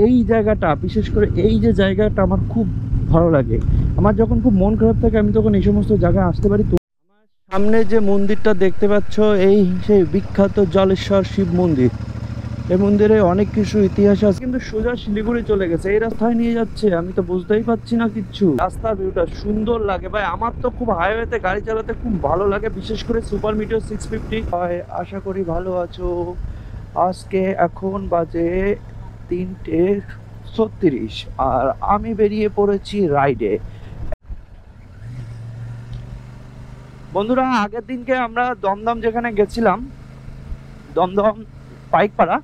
এই জায়গাটা, বিশেষ করে এই যে জায়গাটা আমার খুব ভালো লাগে। আমার যখন খুব মন খারাপ থাকে আমি তখন এই সমস্ত জায়গায় আসতে পারি। তো আমার সামনে যে মন্দিরটা দেখতে পাচ্ছ, এই সেই বিখ্যাত জলেশ্বর শিব মন্দির। এই মন্দিরে অনেক কিছু ইতিহাস আছে, কিন্তু সোজা শিলিগুড়ি চলে গেছে। এই রাস্তায় নিয়ে যাচ্ছে, আমি তো বুঝতেই পারছি না কিচ্ছু। রাস্তার ভিউটা সুন্দর লাগে ভাই, আমার তো খুব হাইওয়েতে গাড়ি চালাতে খুব ভালো লাগে, বিশেষ করে সুপার মিটার 650। আশা করি ভালো আছো। আজকে এখন বাজে 3:36 আর আমি বেরিয়ে পড়েছি রাইডে। বন্ধুরা, আগের দিনকে আমরা দমদম যেখানে গেছিলাম, দমদম পাইকপাড়া,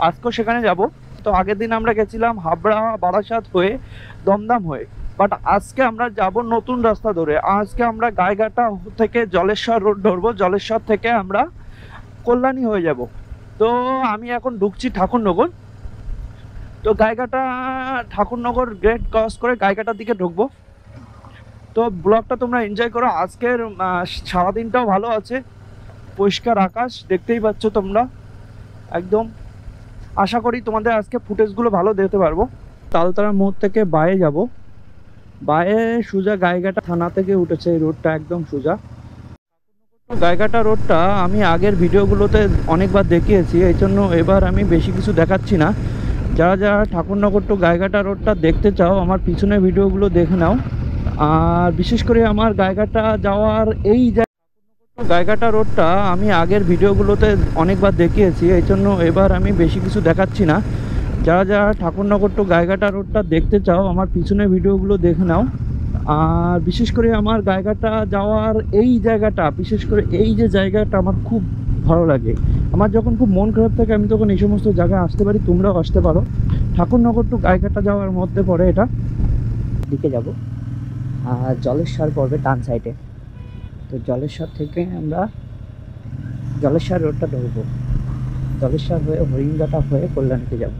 আজকেও সেখানে যাব। তো আগের দিন আমরা গেছিলাম হাবড়া বারাসাত হয়ে দমদম হয়ে, বাট আজকে আমরা যাব নতুন রাস্তা ধরে। আজকে আমরা গাইঘাটা থেকে জলেশ্বর রোড ধরবো, জলেশ্বর থেকে আমরা কল্যাণী হয়ে যাব। তো আমি এখন ঢুকছি ঠাকুরনগর। তো গাইঘাটা ঠাকুরনগর গেট ক্রস করে গাইঘাটার দিকে ঢুকবো। তো ব্লগটা তোমরা এনজয় করো। আজকের সারাদিনটাও ভালো আছে, পরিষ্কার আকাশ দেখতেই পাচ্ছ তোমরা একদম। আশা করি তোমাদের আজকে ফুটেজগুলো ভালো দিতে পারবো। তালতলা মোড় থেকে বায়ে যাব, বায়ে সোজা গাইঘাটা থানা থেকে উঠেছে এই রোডটা, একদম সোজা। গাইঘাটা রোডটা আমি আগের ভিডিওগুলোতে অনেকবার দেখিয়েছি, এই জন্য এবার আমি বেশি কিছু দেখাচ্ছি না। যারা যারা ঠাকুরনগর টু গাইঘাটা রোডটা দেখতে চাও, আমার পিছনের ভিডিওগুলো দেখে নাও। আর বিশেষ করে আমার গাইঘাটা যাওয়ার এই গাইঘাটা রোডটা আমি আগের ভিডিওগুলোতে অনেকবার দেখিয়েছি, এই জন্য এবার আমি বেশি কিছু দেখাচ্ছি না। যারা যারা ঠাকুরনগর টু গাইঘাটা রোডটা দেখতে চাও, আমার পিছনের ভিডিওগুলো দেখে নাও। আর বিশেষ করে আমার গাইঘাটা যাওয়ার এই জায়গাটা, বিশেষ করে এই যে জায়গাটা আমার খুব ভালো লাগে। আমার যখন খুব মন খারাপ থাকে আমি তখন এই সমস্ত জায়গায় আসতে পারি, তোমরাও আসতে পারো। ঠাকুরনগর টু গাইঘাটা যাওয়ার মধ্যে পড়ে এটা। দিকে যাব আর জলেশ্বর পড়বে ডান সাইডে। তো জলেশ্বর থেকে আমরা জলেশ্বর রোডটা ধরবো, জলেশ্বর হয়ে হরিণঘাটা হয়ে কল্যাণীতে যাব।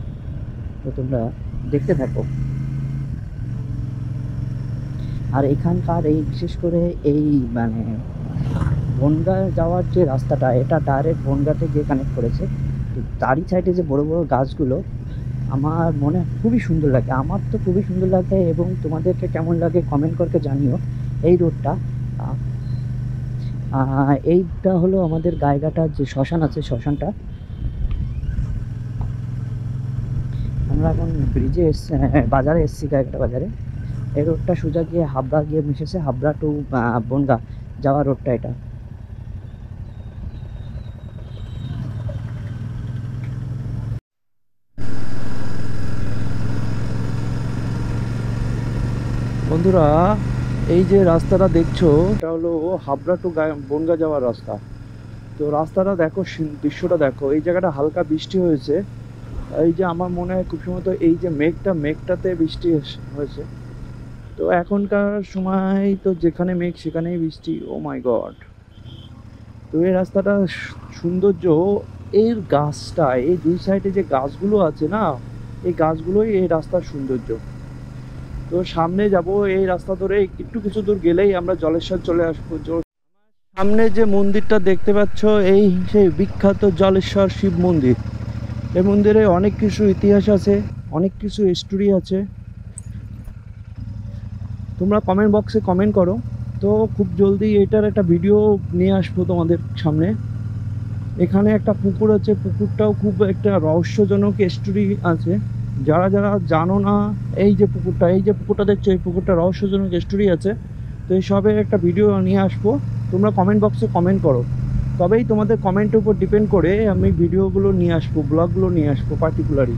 তো তোমরা দেখতে থাকো। আর এখানকার এই বিশেষ করে এই মানে বনগাঁ যাওয়ার যে রাস্তাটা, এটা ডাইরেক্ট বনগাঁতে গিয়ে কানেক্ট করেছে। তো তারই সাইডে যে বড় বড় গাছগুলো আমার মনে খুবই সুন্দর লাগে, আমার তো খুবই সুন্দর লাগে। এবং তোমাদেরকে কেমন লাগে কমেন্ট করকে জানিও। এই রোডটা এইটা হলো আমাদের গাইঘাটার যে শ্মশান আছে, শ্মশানটা। আমরা এখন ব্রিজে বাজারে এসেছি, গাইঘাটা বাজারে। এই রোডটা সোজা গিয়ে হাবড়া গিয়ে মিশেছে, হাবড়া টু বনগাঁ যাওয়ার রোডটা এটা। বন্ধুরা, এই যে রাস্তাটা দেখছো, এটা হলো হাবড়া টু বনগাঁ যাওয়ার রাস্তা। তো রাস্তাটা দেখো, দৃশ্যটা দেখো। এই জায়গাটা হালকা বৃষ্টি হয়েছে। এই যে আমার মনে হয় খুব সম্ভবত এই যে মেঘটাতে বৃষ্টি হয়েছে। তো এখনকার সময় তো যেখানে মেঘ সেখানেই বৃষ্টি। ও মাই গড। তো এই রাস্তাটা সৌন্দর্য, এর গাছটা, এই দুই সাইডে যে গাছগুলো আছে না, এই গাছগুলোই এই রাস্তার সৌন্দর্য। তো সামনে যাব, এই রাস্তা ধরে একটু কিছু দূর গেলেই আমরা জলেশ্বর চলে আসবো। সামনে যে মন্দিরটা দেখতে পাচ্ছ, এই সেই বিখ্যাত জলেশ্বর শিব মন্দির। এই মন্দিরে অনেক কিছু ইতিহাস আছে, অনেক কিছু স্টোরি আছে। তোমরা কমেন্ট বক্সে কমেন্ট করো, তো খুব জলদি এটার একটা ভিডিও নিয়ে আসবো তোমাদের সামনে। এখানে একটা পুকুর আছে, পুকুরটাও খুব একটা রহস্যজনক স্টোরি আছে। যারা যারা জানো না, এই যে পুকুরটা দেখছো, এই পুকুরটা রহস্যজনক স্টোরি আছে। তো এই সবের একটা ভিডিও নিয়ে আসবো, তোমরা কমেন্ট বক্সে কমেন্ট করো। তবেই তোমাদের কমেন্টের উপর ডিপেন্ড করে আমি ভিডিওগুলো নিয়ে আসবো, ব্লগগুলো নিয়ে আসবো পার্টিকুলারলি।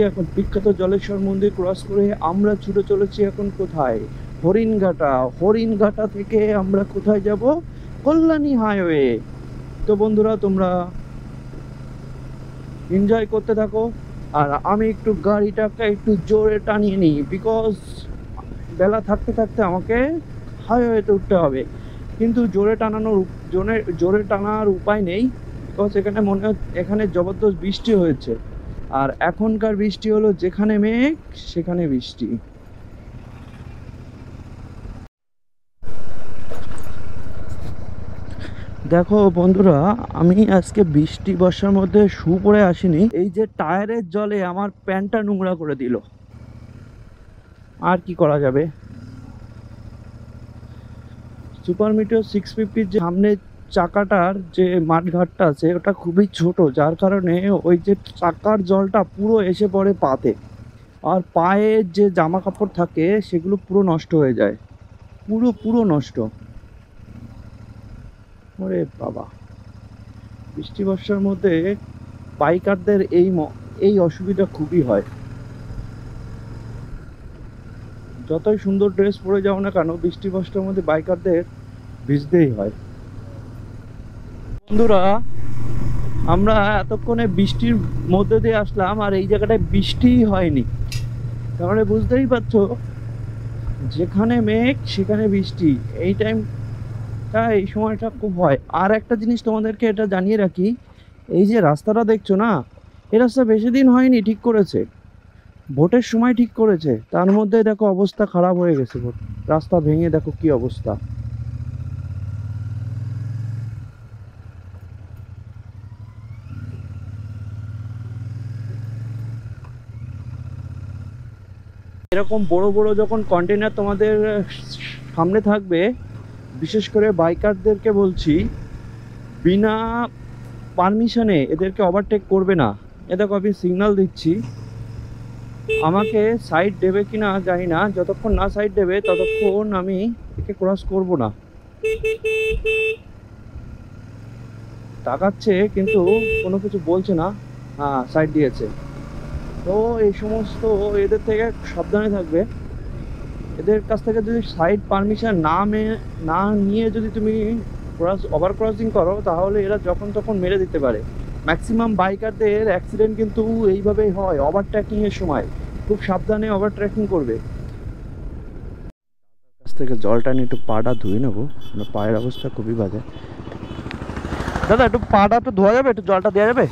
এখন বিখ্যাত জলেশ্বর মন্দির ক্রস করে আমরা ছুটে চলেছি এখন কোথায়? হরিণঘাটা থেকে আমরা কোথায় যাব? কল্যাণী হাইওয়ে। তো বন্ধুরা, তোমরা এনজয় করতে থাকো, আর আমি একটু গাড়িটাকে একটু জোরে টানিয়ে নিই, বিকজ বেলা থাকতে থাকতে আমাকে হাইওয়েতে উঠতে হবে। কিন্তু জোরে টানার উপায় নেই, বিকজ এখানে এখানে জবরদস্ত বৃষ্টি হয়েছে। আর এখনকার বৃষ্টি হলো যেখানে মেঘ সেখানে বৃষ্টি। দেখো বন্ধুরা, আমি আজকে বৃষ্টি বর্ষার মধ্যে শু পরে আসিনি, এই যে টায়ারের জলে আমার প্যান্টটা নোংরা করে দিল। আর কি করা যাবে। সুপার মিটিওর 650 যে সামনে চাকাটার যে মাঠঘাটটা আছে ওটা খুবই ছোট, যার কারণে ওই যে চাকার জলটা পুরো এসে পড়ে পাতে, আর পায়ে যে জামা কাপড় থাকে সেগুলো পুরো নষ্ট হয়ে যায়, পুরো পুরো নষ্ট। ওরে বাবা, বৃষ্টি বর্ষার মধ্যে বাইকারদের এই অসুবিধা খুবই হয়। যতই সুন্দর ড্রেস পরে যাও না কেন, বৃষ্টি বর্ষার মধ্যে বাইকারদের ভিজতেই হয়। বন্ধুরা, আমরা এতক্ষণে বৃষ্টির মধ্যে দিয়ে আসলাম, আর এই জায়গাটায় বৃষ্টিই হয়নি। তাহলে বুঝতেই পারছো, যেখানে মেঘ সেখানে বৃষ্টি, এই টাইমটা এই সময়টা খুব হয়। আর একটা জিনিস তোমাদেরকে এটা জানিয়ে রাখি, এই যে রাস্তাটা দেখছো না, এই রাস্তা বেশি দিন হয়নি ঠিক করেছে, ভোটের সময় ঠিক করেছে, তার মধ্যে দেখো অবস্থা খারাপ হয়ে গেছে, রাস্তা ভেঙে দেখো কি অবস্থা। এরকম বড় বড় যখন কন্টেনার তোমাদের সামনে থাকবে, বিশেষ করে বাইকারদেরকে বলছি, বিনা পারমিশনে এদেরকে ওভারটেক করবে না। এ দেখো আমি সিগন্যাল দিচ্ছি, আমাকে সাইড দেবে কি না জানি না, যতক্ষণ না সাইড দেবে ততক্ষণ আমি একে ক্রস করব না। তাকাচ্ছে কিন্তু কোনো কিছু বলছে না। হ্যাঁ, সাইড দিয়েছে। তো এই সমস্ত এদের থেকে সাবধানে থাকবে। এদের কাছ থেকে যদি সাইড পারমিশন না নিয়ে যদি তুমি ওভার ক্রসিং করো, তাহলে এরা যখন তখন মেরে দিতে পারে। ম্যাক্সিমাম বাইকারদের অ্যাক্সিডেন্ট কিন্তু এইভাবেই হয়, ওভারটেকিংয়ের সময়। খুব সাবধানে ওভারটেকিং করবে। কাছ থেকে জলটা নিয়ে একটু পাটা ধুয়ে নেবো, পায়ের অবস্থা খুবই বাজে। দাদা, একটু পাটা একটু ধোয়া যাবে, একটু জলটা দেওয়া যাবে?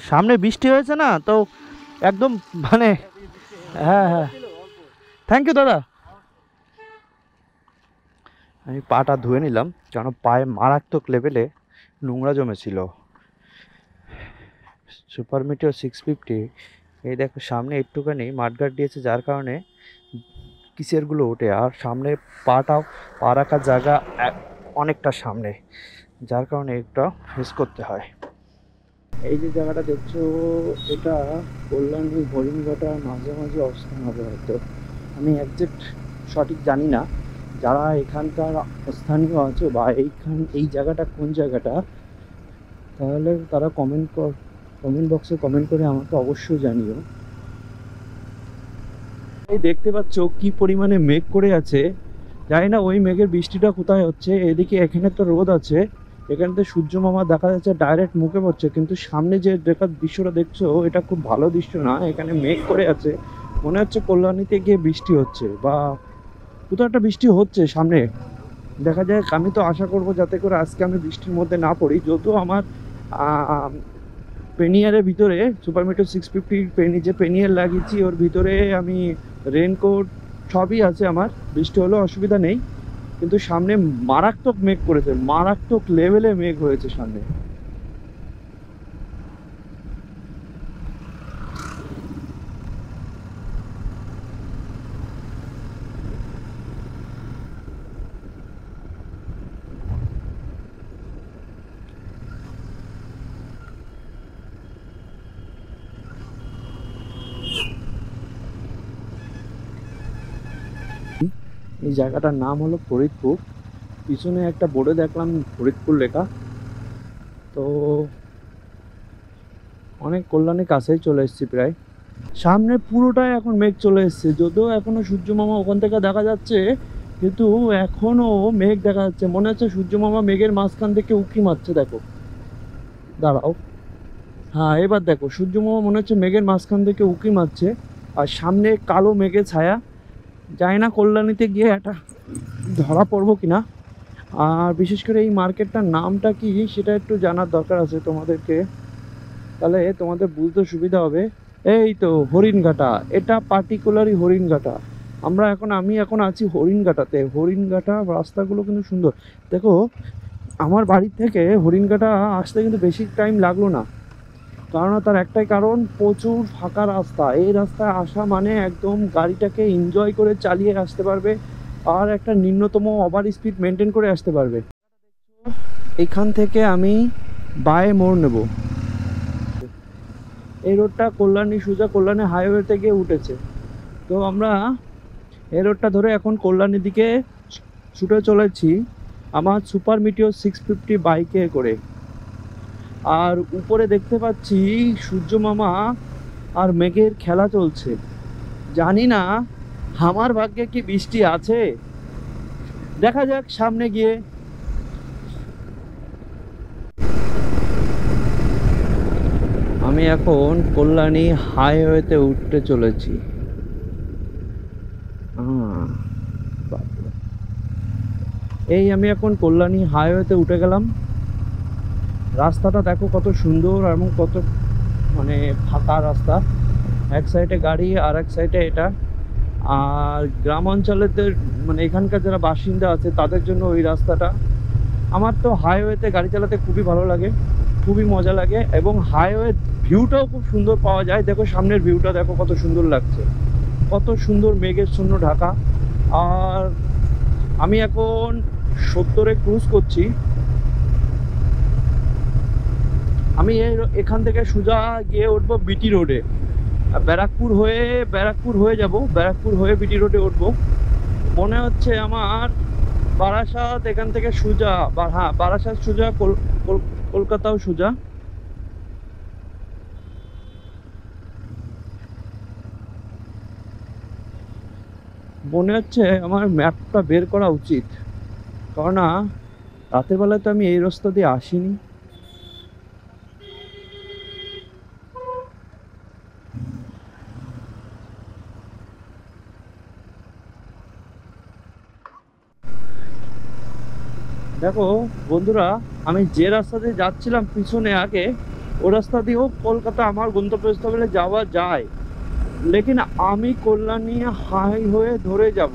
সামনে বৃষ্টি হয়েছে না তো, একদম মানে, হ্যাঁ হ্যাঁ, থ্যাংক ইউ দাদা। আমি পাটা ধুয়ে নিলাম, কারণ পায়ে মারাত্মক লেভেলে নোংরা জমেছিল। সুপার মিটিওর 650, এই দেখো সামনে একটুখানি মাঠগার্ড দিয়েছে, যার কারণে কিসেরগুলো ওঠে, আর সামনে পা রাখার জায়গা অনেকটা সামনে, যার কারণে একটা ফেস করতে হয়। এই যে জায়গাটা দেখছো, এটা কল্যাণী হরিণঘাটার মাঝামাঝি অবস্থান হবে হয়তো, আমি একজ্যাক্ট সঠিক জানি না। যারা এখানকার স্থানীয় আছে বা এই জায়গাটা কোন জায়গাটা, তাহলে তারা কমেন্ট বক্সে কমেন্ট করে আমাকে অবশ্যই জানিও। এই দেখতে পাচ্ছ কি পরিমাণে মেঘ করে আছে, জানি না ওই মেঘের বৃষ্টিটা কোথায় হচ্ছে। এদিকে এখানে তো রোদ আছে, এখানে তো সূর্য মামা দেখা যাচ্ছে ডাইরেক্ট মুখে পড়ছে, কিন্তু সামনে যে দৃশ্যটা দেখছো এটা খুব ভালো দৃশ্য না। এখানে মেঘ করে আছে, মনে হচ্ছে কল্যাণীতে গিয়ে বৃষ্টি হচ্ছে বা কোথাও একটা বৃষ্টি হচ্ছে সামনে, দেখা যায়। আমি তো আশা করব যাতে করে আজকে আমি বৃষ্টির মধ্যে না পড়ি, যদিও আমার পেনিয়ারের ভিতরে সুপার মিটিওর 650 যে পেনিয়ার লাগিয়েছি ওর ভিতরে আমি রেনকোট সবই আছে আমার, বৃষ্টি হলেও অসুবিধা নেই। কিন্তু সামনে মারাত্মক মেঘ করেছে, মারাত্মক লেভেলে মেঘ হয়েছে সামনে। এই জায়গাটার নাম হলো ফরিদপুর, পিছনে একটা বোর্ডে দেখলাম ফরিদপুর লেখা। তো অনেক কল্যাণের কাছেই চলে এসেছি প্রায়, সামনে পুরোটাই এখন মেঘ চলে এসছে, যদিও এখনো সূর্য মামা ওখান থেকে দেখা যাচ্ছে, কিন্তু এখনো মেঘ দেখা যাচ্ছে। মনে হচ্ছে সূর্য মামা মেঘের মাঝখান থেকে উঁকি মারছে। দেখো, দাঁড়াও, হ্যাঁ এবার দেখো, সূর্য মামা মনে হচ্ছে মেঘের মাঝখান থেকে উঁকি মারছে, আর সামনে কালো মেঘের ছায়া। জানি না কল্যাণীতে গিয়ে এটা ধরা পড়বো কিনা। আর বিশেষ করে এই মার্কেটটার নামটা কি সেটা একটু জানার দরকার আছে তোমাদেরকে, তাহলে তোমাদের বুঝতে সুবিধা হবে। এই তো হরিণঘাটা, এটা পার্টিকুলারই হরিণঘাটা। আমি এখন আছি হরিণঘাটাতে। হরিণঘাটা রাস্তাগুলো কিন্তু সুন্দর। দেখো, আমার বাড়ি থেকে হরিণঘাটা আসতে কিন্তু বেশি টাইম লাগলো না। কারণ তার একটাই কারণ, প্রচুর ফাঁকা রাস্তা। এই রাস্তায় আসা মানে একদম গাড়িটাকে এনজয় করে চালিয়ে আসতে পারবে, আর একটা ন্যূনতম ওভার স্পিড মেনটেন করে আসতে পারবে। এখান থেকে আমি বায়ে মোড় নেব। এই রোডটা কল্যাণী, সোজা কল্যাণী হাইওয়েতে গিয়ে উঠেছে। তো আমরা এই রোডটা ধরে এখন কল্যাণীর দিকে ছুটে চলেছি আমার সুপার মিটিওর 650 বাইকে করে। আর উপরে দেখতে পাচ্ছি সূর্য মামা আর মেঘের খেলা চলছে। জানি না আমার ভাগ্যে কি বৃষ্টি আছে, দেখা যাক সামনে গিয়ে। আমি এখন কল্যাণী হাইওয়েতে উঠতে চলেছি। বাপরে। এই আমি এখন কল্যাণী হাইওয়েতে উঠে গেলাম। রাস্তাটা দেখো কত সুন্দর এবং কত মানে ফাঁকা রাস্তা। এক সাইডে গাড়ি আর এক সাইডে এটা। আর গ্রাম অঞ্চলের মানে এখানকার যারা বাসিন্দা আছে তাদের জন্য ওই রাস্তাটা। আমার তো হাইওয়েতে গাড়ি চালাতে খুবই ভালো লাগে, খুবই মজা লাগে, এবং হাইওয়ে ভিউটাও খুব সুন্দর পাওয়া যায়। দেখো সামনের ভিউটা দেখো কত সুন্দর লাগছে, কত সুন্দর মেঘের শূন্য ঢাকা। আর আমি এখন 70-এ ক্রুজ করছি। আমি এখান থেকে সোজা গিয়ে উঠবো বিটি রোডে। ব্যারাকপুর হয়ে যাব, ব্যারাকপুর হয়ে বিটি রোডে উঠবো। মনে হচ্ছে আমার বারাসাত এখান থেকে সোজা, হ্যাঁ বারাসাত সোজা, কলকাতাও সোজা। মনে হচ্ছে আমার ম্যাপটা বের করা উচিত, কারণ রাতের বেলায় তো আমি এই রাস্তা দিয়ে আসিনি। দেখো বন্ধুরা, আমি যে রাস্তা দিয়ে যাচ্ছিলাম পিছনে আগে, ও রাস্তা দিয়েও কলকাতা আমার গন্তব্যস্থলে যাওয়া যায়, লেকিন আমি কল্যাণী হাইওয়ে ধরে যাব।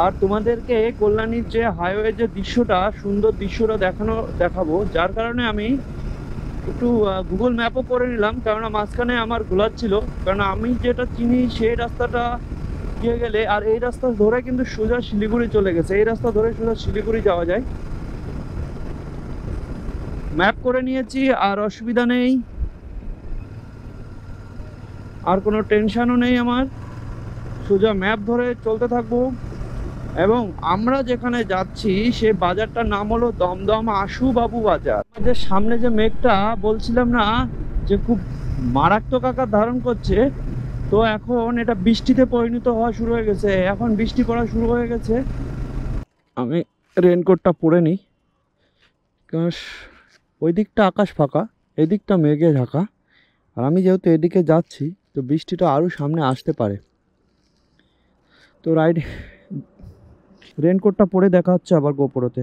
আর তোমাদেরকে কল্যাণীর যে হাইওয়ে যে দৃশ্যটা, সুন্দর দৃশ্যটা দেখাবো। যার কারণে আমি একটু গুগল ম্যাপও করে নিলাম, কারণ মাঝখানে আমার ঘোলাচ্ছিল। কারণ আমি যেটা চিনি সেই রাস্তাটা দিয়ে গেলে, আর এই রাস্তা ধরে কিন্তু সোজা শিলিগুড়ি চলে গেছে। এই রাস্তা ধরে সোজা শিলিগুড়ি যাওয়া যায়। ম্যাপ করে নিয়েছি, আর অসুবিধা নেই, আর কোনো টেনশনও নেই আমার। সোজা ম্যাপ ধরে চলতে থাকবো। এবং আমরা যেখানে যাচ্ছি সে বাজারটার নাম হলো দমদম আশুবাবু বাজার। যে সামনে যে মেঘটা বলছিলাম না যে খুব মারাত্মক আকার ধারণ করছে, তো এখন এটা বৃষ্টিতে পরিণত হওয়া শুরু হয়ে গেছে। এখন বৃষ্টি পড়া শুরু হয়ে গেছে। আমি রেনকোটটা পরে নিই, কারণ ওই দিকটা আকাশ ফাঁকা, এদিকটা মেঘে ঢাকা। আর আমি যেহেতু এদিকে যাচ্ছি, তো বৃষ্টিটা আরও সামনে আসতে পারে। তো রেনকোটটা পরে দেখা হচ্ছে আবার গোপরোতে।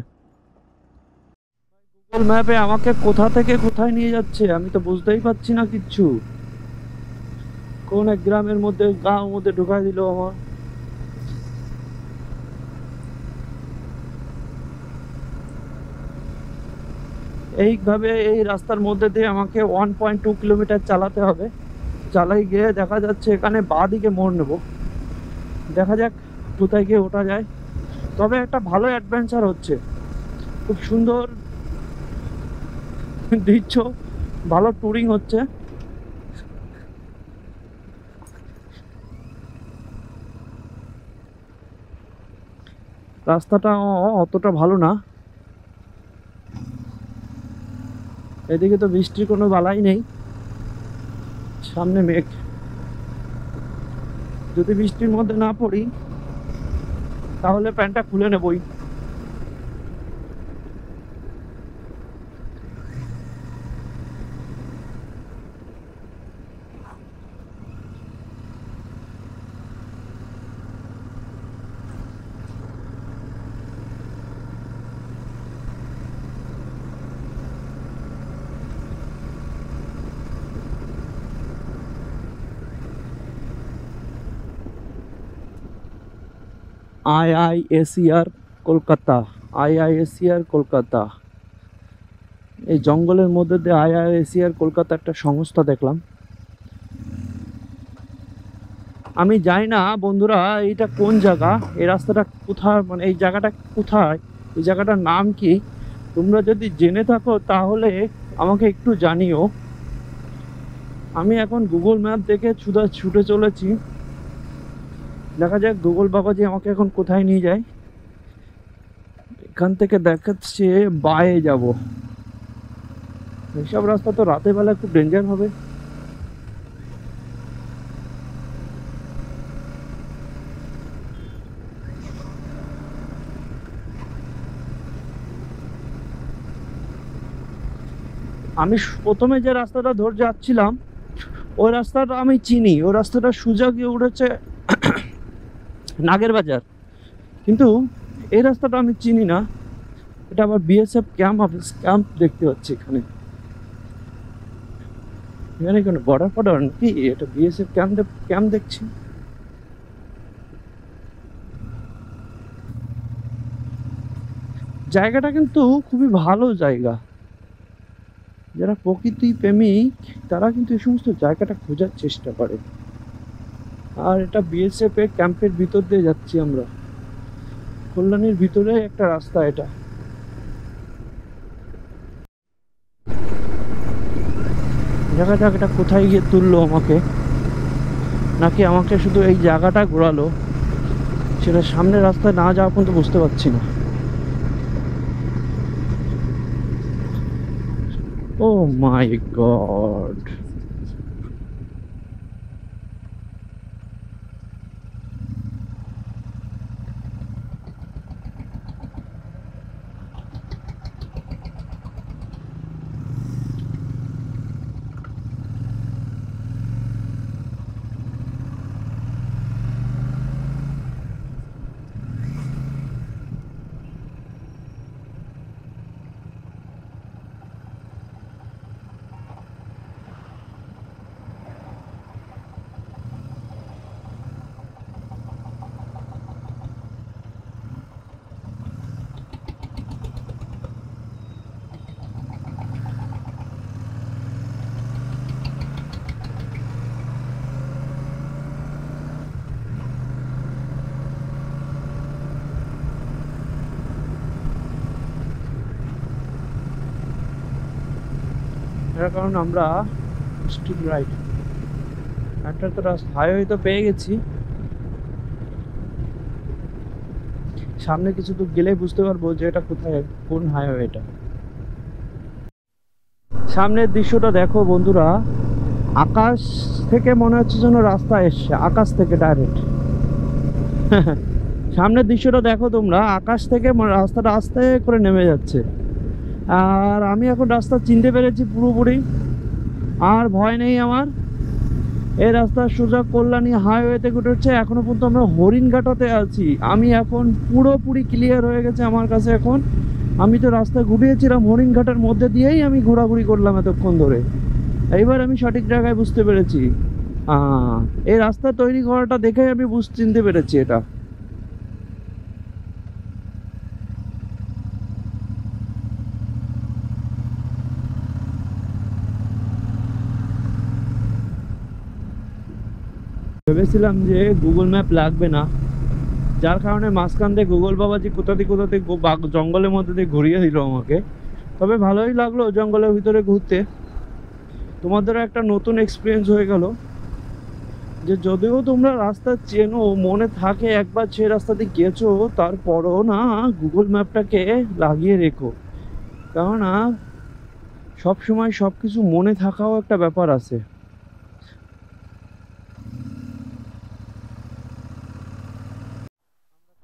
গুগল ম্যাপে আমাকে কোথা থেকে কোথায় নিয়ে যাচ্ছে আমি তো বুঝতেই পারছি না কিচ্ছু। কোন এক গ্রামের মধ্যে, গাঁর মধ্যে ঢুকাই দিল আমার। এইভাবে এই রাস্তার মধ্যে দিয়ে আমাকে 1.2 কিলোমিটার চালাতে হবে। চালাই গিয়ে দেখা যাচ্ছে এখানে বাঁ দিকে মোড় নেব। দেখা যাক কোথায় গিয়ে ওঠা যায়। তবে একটা ভালো অ্যাডভেঞ্চার হচ্ছে, খুব সুন্দর দৃশ্য, ভালো ট্যুরিং হচ্ছে। রাস্তাটা অতটা ভালো না। এদিকে তো বৃষ্টির কোনো বালাই নেই, সামনে মেঘ। যদি বৃষ্টির মধ্যে না পড়ি তাহলে প্যান্টটা খুলে নেবই। IISER Kolkata, IISER Kolkata. এই জঙ্গলের মধ্যে দিয়ে IISER কলকাতা একটা সংস্থা দেখলাম। আমি জানি না বন্ধুরা এইটা কোন জায়গা, এই রাস্তাটা কোথায়, মানে এই জায়গাটা কোথায়, এই জায়গাটার নাম কি? তোমরা যদি জেনে থাকো তাহলে আমাকে একটু জানিও। আমি এখন গুগল ম্যাপ দেখে ছুটে চলেছি, দেখা যাক গুগল বাবাজি আমাকে এখন কোথায় নিয়ে যায়। এখান থেকে দেখাচ্ছে বায়ে যাব। এইসব রাস্তা তো রাতের বেলা খুব ডেঞ্জার হবে। আমি প্রথমে যে রাস্তাটা ধরে যাচ্ছিলাম ওই রাস্তাটা আমি চিনি, ওই রাস্তাটা সোজা গিয়ে উঠেছে নাগের বাজার, কিন্তু এই রাস্তাটা আমি চিনি না। এটা আবার BSF ক্যাম্প দেখতে পাচ্ছি এখানে। এখানে কোনো বর্ডার নাকি? এটা BSF ক্যাম্প দেখছি। জায়গাটা কিন্তু খুবই ভালো জায়গা, যারা প্রকৃতি প্রেমিক তারা কিন্তু এই সমস্ত জায়গাটা খোঁজার চেষ্টা করে। আর এটা BSF এর ক্যাম্পের ভিতর দিয়ে যাচ্ছি আমরা, কল্যাণীর ভিতরে একটা রাস্তা এটা। দেখা যাক এটা কোথায় গিয়ে তুললো আমাকে, নাকি আমাকে শুধু এই জায়গাটা ঘোরালো, সেটা সামনের রাস্তায় না যাওয়া পর্যন্ত বুঝতে পারছি না। ও মাই গড, এটার কারণ আমরা স্ট্রিট রাইট একটা তো হাইওয়ে তো পেয়ে গেছি, সামনে কিছু তো গেলেই বুঝতে পারবো যে এটা কোথায়, কোন হাইওয়ে এটা। সামনের দৃশ্যটা দেখো বন্ধুরা, আকাশ থেকে মনে হচ্ছে যেন রাস্তা এসছে, আকাশ থেকে ডাইরেক্ট। সামনের দৃশ্যটা দেখো তোমরা, আকাশ থেকে রাস্তাটা আস্তে করে নেমে যাচ্ছে। আর আমি এখন রাস্তা চিনতে পেরেছি পুরোপুরি, আর ভয় নেই আমার। এই রাস্তা সোজা কল্যাণী হাইওয়েতে ঘুরেছে। এখনো পর্যন্ত আমরা হরিণঘাটাতে আছি। আমি এখন পুরোপুরি ক্লিয়ার হয়ে গেছে আমার কাছে এখন। আমি তো রাস্তা ঘুরিয়েছিলাম হরিণঘাটার মধ্যে দিয়েই আমি ঘোরাঘুরি করলাম এতক্ষণ ধরে। এইবার আমি সঠিক জায়গায় বুঝতে পেরেছি। এই রাস্তা তৈরি করাটা দেখেই আমি চিনতে পেরেছি এটা। ভেবেছিলাম যে গুগল ম্যাপ লাগবে না, যার কারণে মাঝখান দিয়ে গুগল বাবাজি কোথাতে জঙ্গলের মধ্যে দিয়ে ঘুরিয়ে দিল আমাকে। তবে ভালোই লাগলো জঙ্গলের ভিতরে ঘুরতে, তোমাদেরও একটা নতুন এক্সপিরিয়েন্স হয়ে গেল যে যদিও তোমরা রাস্তা চেনো, মনে থাকে একবার সে রাস্তা দিয়ে গেছো, তারপরও না গুগল ম্যাপটাকে লাগিয়ে রেখো, কেননা সবসময় সব কিছু মনে থাকাও একটা ব্যাপার আছে।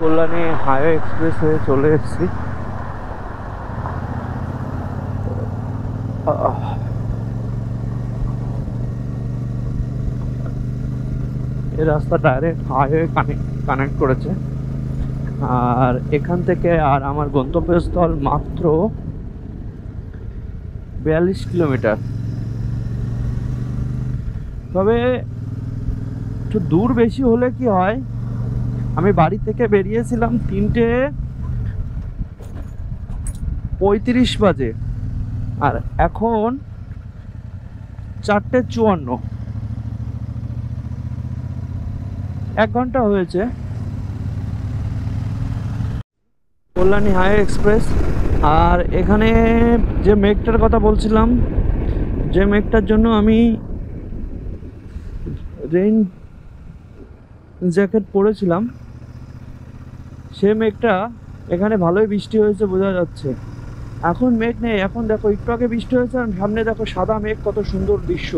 কল্যাণী হাইওয়ে এক্সপ্রেস হয়ে চলে এসেছি। এই রাস্তা ডাইরেক্ট হাইওয়ে কানেক্ট করেছে, আর এখান থেকে আর আমার গন্তব্যস্থল মাত্র 42 কিলোমিটার। তবে একটু দূর বেশি হলে কি হয়, আমি বাড়ি থেকে বেরিয়েছিলাম 3:35 বাজে, আর এখন 4:54, 1 ঘন্টা হয়েছে। Kalyani highway express. আর এখানে যে মেঘটার কথা বলছিলাম, যে মেঘটার জন্য আমি রেইন জ্যাকেট পরেছিলাম, সে মেঘটা এখানে ভালোই বৃষ্টি হয়েছে বোঝা যাচ্ছে। এখন মেঘ নেই, এখন দেখো একটু আগে বৃষ্টি হয়েছে আর সামনে দেখো সাদা মেঘ, কত সুন্দর দৃশ্য।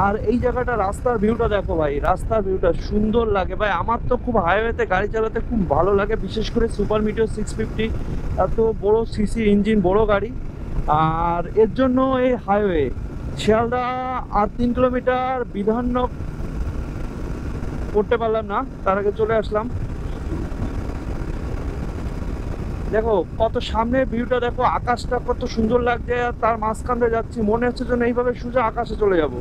আর এই জায়গাটা রাস্তার ভিউটা দেখো ভাই, রাস্তার ভিউটা সুন্দর লাগে ভাই। আমার তো খুব হাইওয়েতে গাড়ি চালাতে খুব ভালো লাগে, বিশেষ করে সুপার মিটিওর 650, এত বড় সিসি ইঞ্জিন, বড় গাড়ি। আর এর জন্য এই হাইওয়ে শিয়ালদা আর 3 কিলোমিটার বিধাননগর করতে পারলাম না, তার আগে চলে আসলাম। দেখো কত সামনে ভিউটা দেখো, আকাশটা কত সুন্দর লাগছে, আর তার মাঝখান দিয়ে যাচ্ছি, মনে হচ্ছে যেন এইভাবে সোজা আকাশে চলে যাব।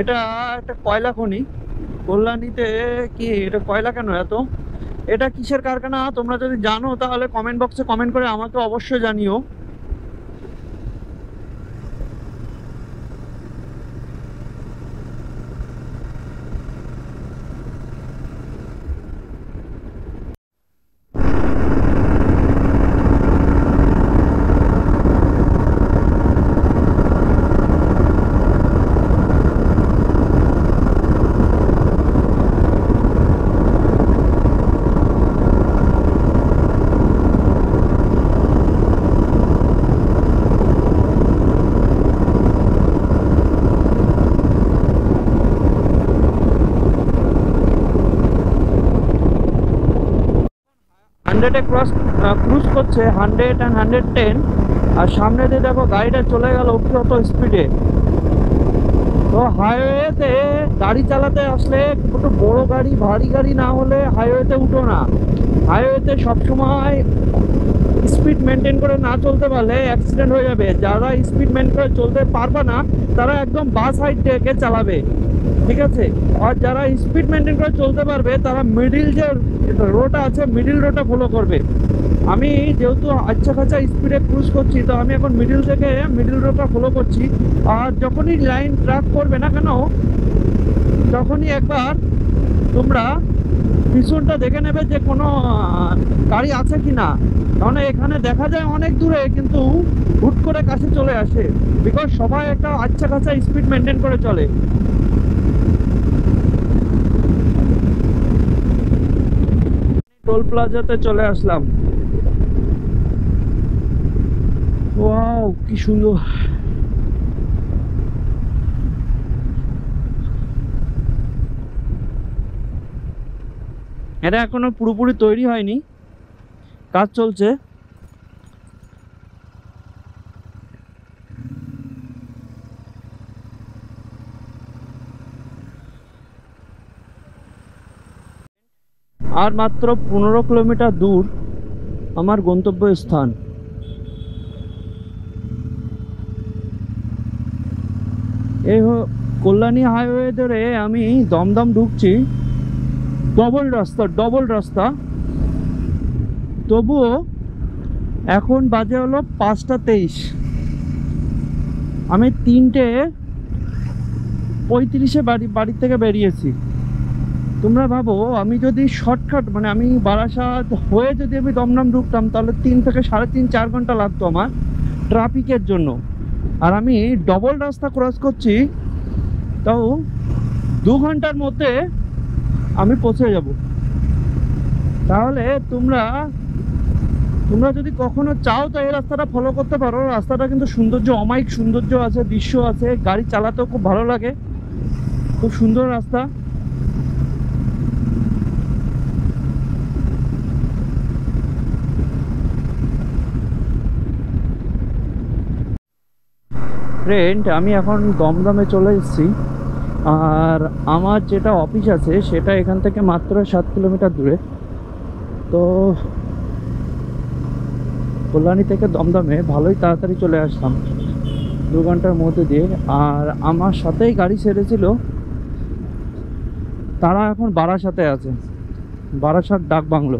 এটা একটা কয়লা খনি কল্যাণীতে। কি এটা কয়লা কেন এত? এটা কিসের কারখানা তোমরা যদি জানো তাহলে কমেন্ট বক্সে কমেন্ট করে আমাকে অবশ্যই জানিও। হান্ড্রেডে ক্রুজ করছে, 100 and 110, আর সামনে দিয়ে দেখো গাড়িটা চলে গেল অত স্পিডে। তো হাইওয়েতে গাড়ি চালাতে আসলে একটু বড় গাড়ি, ভারী গাড়ি না হলে হাইওয়েতে উঠো না। হাইওয়েতে সবসময় স্পিড মেনটেন করে না চলতে পারলে অ্যাক্সিডেন্ট হয়ে যাবে। যারা স্পিড মেনটেন করে চলতে পারবে না তারা একদম বাস সাইড থেকে চালাবে, ঠিক আছে? আর যারা স্পিড মেনটেন করে চলতে পারবে তারা মিডিল যে রোডটা আছে, মিডিল রোডটা ফলো করবে। আমি যেহেতু আচ্ছা খাঁচা স্পিডে ক্রুজ করছি, তো আমি এখন মিডিল থেকে মিডিল রোডটা ফলো করছি। আর যখনই লাইন ট্র্যাক করবে না কেন, তখনই একবার তোমরা পিছনটা দেখে নেবে যে কোনো গাড়ি আছে কি না। কারণ এখানে দেখা যায় অনেক দূরে কিন্তু হুট করে কাছে চলে আসে, বিকজ সবাই একটা আচ্ছা খাঁচা স্পিড মেনটেন করে চলে। টোল প্লাজাতে চলে আসলাম। ওয়াও কি সুন্দর। এটা এখনো পুরোপুরি তৈরি হয়নি, কাজ চলছে। আর মাত্র 15 কিলোমিটার দূর আমার গন্তব্যস্থান। এই কল্যাণী হাইওয়ে ধরে আমি দমদম ঢুকছি, ডবল রাস্তা। তবুও এখন বাজে হলো 5:23। আমি 3:35 বাড়ি থেকে বেরিয়েছি। তোমরা ভাবো আমি যদি শর্টকাট, মানে আমি বারাসাত হয়ে যদি আমি দমদম ঢুকতাম তাহলে 3 থেকে 3.5-4 ঘন্টা লাগতো আমার ট্রাফিকের জন্য। আর আমি ডবল রাস্তা ক্রস করছি, তাও 2 ঘন্টার মধ্যে আমি পৌঁছে যাব। তাহলে তোমরা যদি কখনো চাও তো এই রাস্তাটা ফলো করতে পারো। রাস্তাটা কিন্তু সৌন্দর্য, অমায়িক সৌন্দর্য আছে, দৃশ্য আছে, গাড়ি চালাতেও খুব ভালো লাগে, খুব সুন্দর রাস্তা। ফ্রেন্ড, আমি এখন দমদমে চলে এসেছি। আর আমার যেটা অফিস আছে সেটা এখান থেকে মাত্র 7 কিলোমিটার দূরে। তো কল্যাণী থেকে দমদমে ভালোই তাড়াতাড়ি চলে আসলাম, 2 ঘন্টার মধ্যে দিয়ে। আর আমার সাথেই গাড়ি ছেড়েছিল, তারা এখন বারাসাতে আছে, বারাসাত ডাক বাংলো।